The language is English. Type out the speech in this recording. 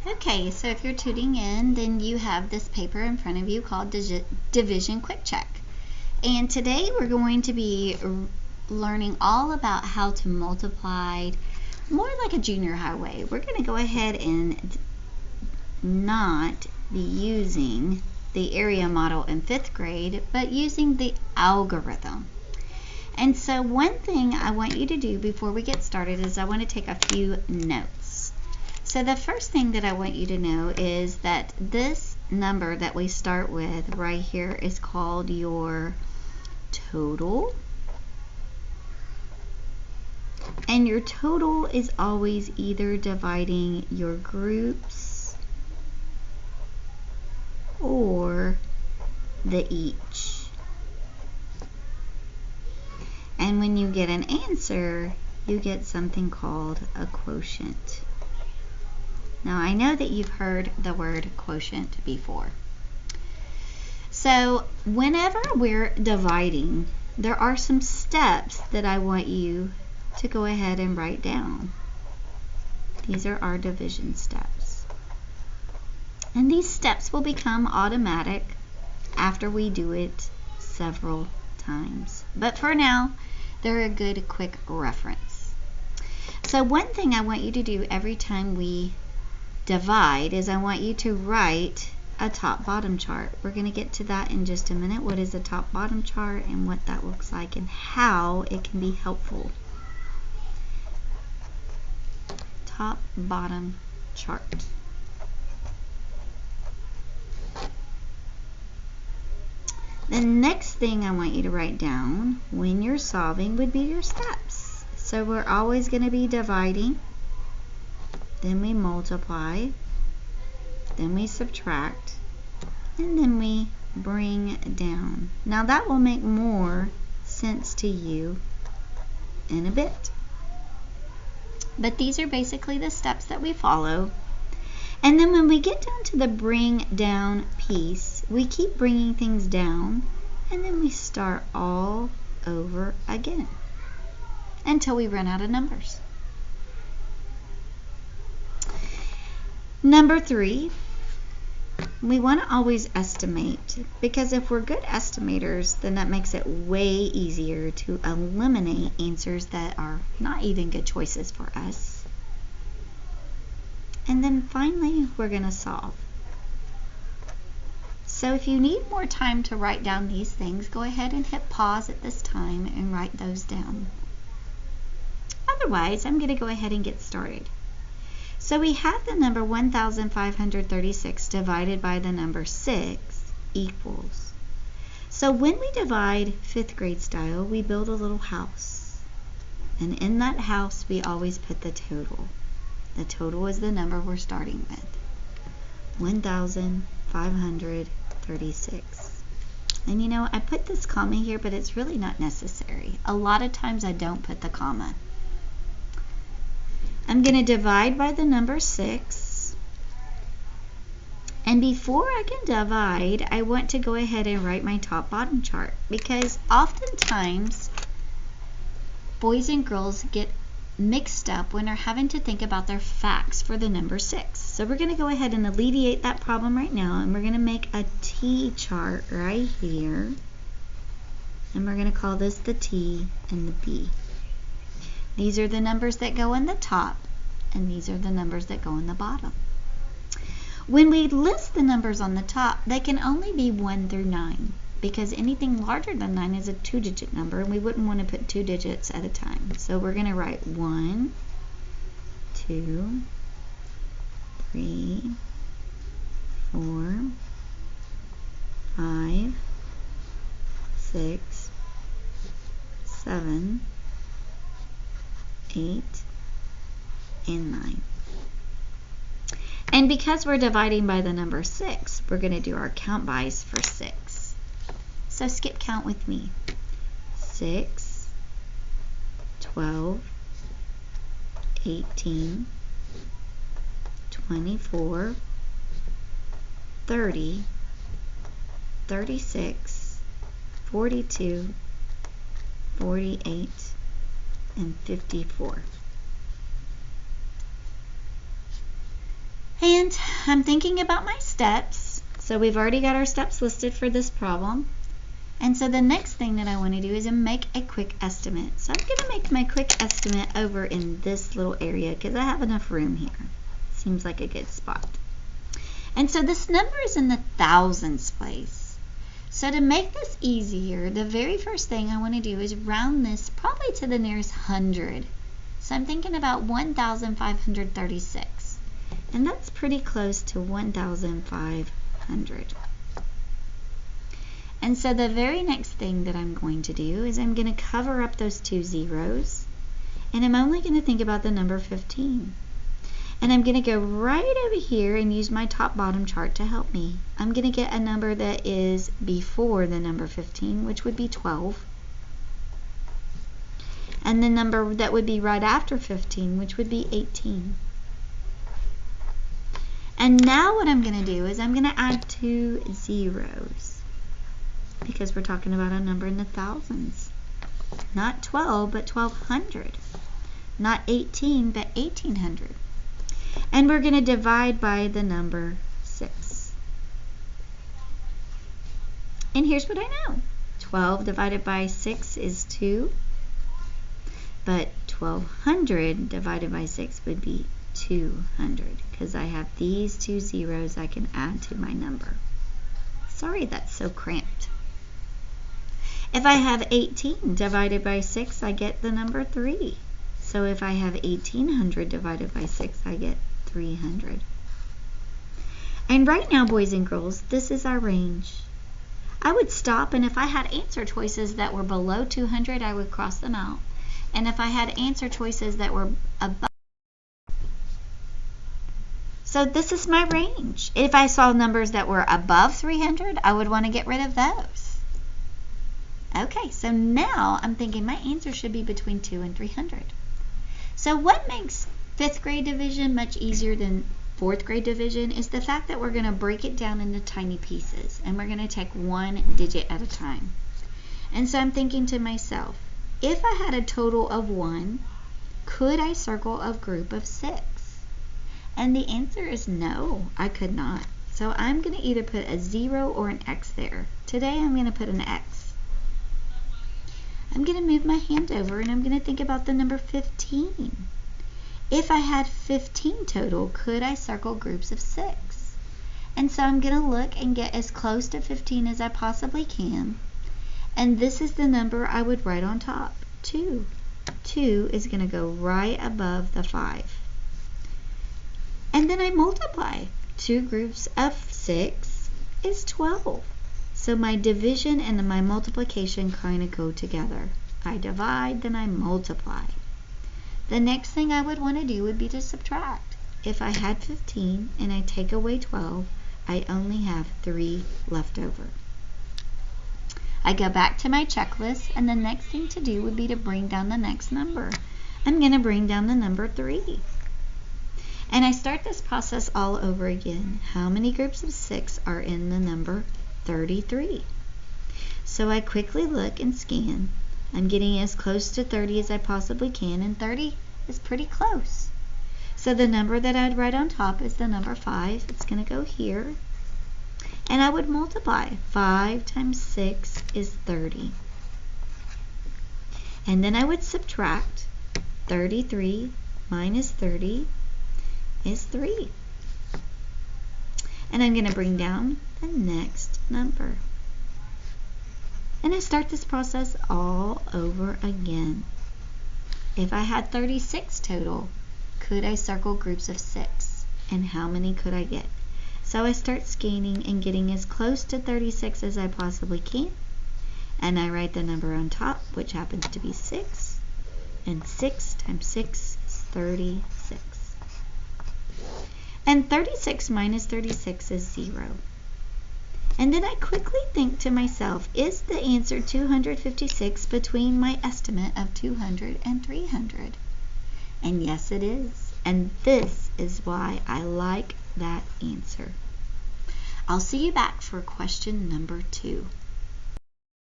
Okay, so if you're tuning in, then you have this paper in front of you called Division Quick Check. And today we're going to be learning all about how to multiply more like a junior high way. We're going to go ahead and not be using the area model in 5th grade, but using the algorithm. And so one thing I want you to do before we get started is I want to take a few notes. So the first thing that I want you to know is that this number that we start with right here is called your total. And your total is always either dividing your groups or the each. And when you get an answer, you get something called a quotient. Now I know that you've heard the word quotient before. So whenever we're dividing, there are some steps that I want you to go ahead and write down. These are our division steps. And these steps will become automatic after we do it several times. But for now, they're a good quick reference. So one thing I want you to do every time we divide is I want you to write a top-bottom chart. We're going to get to that in just a minute. What is a top-bottom chart and what that looks like and how it can be helpful. Top-bottom chart. The next thing I want you to write down when you're solving would be your steps. So we're always going to be dividing, then we multiply, then we subtract, and then we bring down. Now that will make more sense to you in a bit. But these are basically the steps that we follow. And then when we get down to the bring down piece, we keep bringing things down, and then we start all over again until we run out of numbers. Number 3, we want to always estimate, because if we're good estimators, then that makes it way easier to eliminate answers that are not even good choices for us. And then finally, we're going to solve. So if you need more time to write down these things, go ahead and hit pause at this time and write those down. Otherwise, I'm going to go ahead and get started. So we have the number 1,536 divided by the number 6 equals. So when we divide 5th grade style, we build a little house. And in that house, we always put the total. The total is the number we're starting with. 1,536. And you know, I put this comma here, but it's really not necessary. A lot of times I don't put the comma. I'm going to divide by the number 6. And before I can divide, I want to go ahead and write my top-bottom chart, because oftentimes boys and girls get mixed up when they're having to think about their facts for the number 6. So we're going to go ahead and alleviate that problem right now, and we're going to make a T chart right here. And we're going to call this the T and the B. These are the numbers that go in the top, and these are the numbers that go in the bottom. When we list the numbers on the top, they can only be 1 through 9, because anything larger than 9 is a 2-digit number, and we wouldn't want to put 2 digits at a time. So we're going to write 1, 2, 3, 4, 5, 6, 7, 8, and 9. And because we're dividing by the number 6, we're going to do our count bys for 6. So skip count with me. 6, 12, 18, 24, 30, 36, 42, 48, and 54. And I'm thinking about my steps. So we've already got our steps listed for this problem. And so the next thing that I want to do is make a quick estimate. So I'm going to make my quick estimate over in this little area because I have enough room here. Seems like a good spot. And so this number is in the thousands place. So to make this easier, the very first thing I want to do is round this probably to the nearest 100. So I'm thinking about 1,536. And that's pretty close to 1,500. And so the very next thing that I'm going to do is I'm going to cover up those two zeros. And I'm only going to think about the number 15. And I'm going to go right over here and use my top-bottom chart to help me. I'm going to get a number that is before the number 15, which would be 12. And the number that would be right after 15, which would be 18. And now what I'm going to do is I'm going to add two zeros. Because we're talking about a number in the thousands. Not 12, but 1,200. Not 18, but 1,800. And we're going to divide by the number 6. And here's what I know. 12 divided by 6 is 2. But 1,200 divided by 6 would be 200. Because I have these two zeros I can add to my number. Sorry that's so cramped. If I have 18 divided by 6, I get the number 3. So if I have 1,800 divided by 6, I get 300. And right now, boys and girls, this is our range. I would stop, and if I had answer choices that were below 200, I would cross them out. And if I had answer choices that were above, so this is my range. If I saw numbers that were above 300, I would want to get rid of those. Okay, so now I'm thinking my answer should be between 2 and 300. So what makes 5th grade division much easier than 4th grade division is the fact that we're going to break it down into tiny pieces, and we're going to take one digit at a time. And so I'm thinking to myself, if I had a total of 1, could I circle a group of 6? And the answer is no, I could not. So I'm going to either put a 0 or an X there. Today I'm going to put an X. I'm going to move my hand over and I'm going to think about the number 15. If I had 15 total, could I circle groups of 6? And so I'm going to look and get as close to 15 as I possibly can. And this is the number I would write on top, 2. 2 is going to go right above the 5. And then I multiply. 2 groups of 6 is 12. So my division and my multiplication kind of go together. I divide, then I multiply. The next thing I would want to do would be to subtract. If I had 15 and I take away 12, I only have 3 left over. I go back to my checklist, and the next thing to do would be to bring down the next number. I'm going to bring down the number 3. And I start this process all over again. How many groups of 6 are in the number 33? So I quickly look and scan. I'm getting as close to 30 as I possibly can, and 30 is pretty close. So the number that I'd write on top is the number 5. It's going to go here. And I would multiply. 5 times 6 is 30. And then I would subtract. 33 minus 30 is 3. And I'm going to bring down the next number. And I start this process all over again. If I had 36 total, could I circle groups of 6? And how many could I get? So I start scanning and getting as close to 36 as I possibly can. And I write the number on top, which happens to be 6. And 6 times 6 is 36. And 36 minus 36 is 0. And then I quickly think to myself, is the answer 256 between my estimate of 200 and 300? And yes, it is. And this is why I like that answer. I'll see you back for question number 2.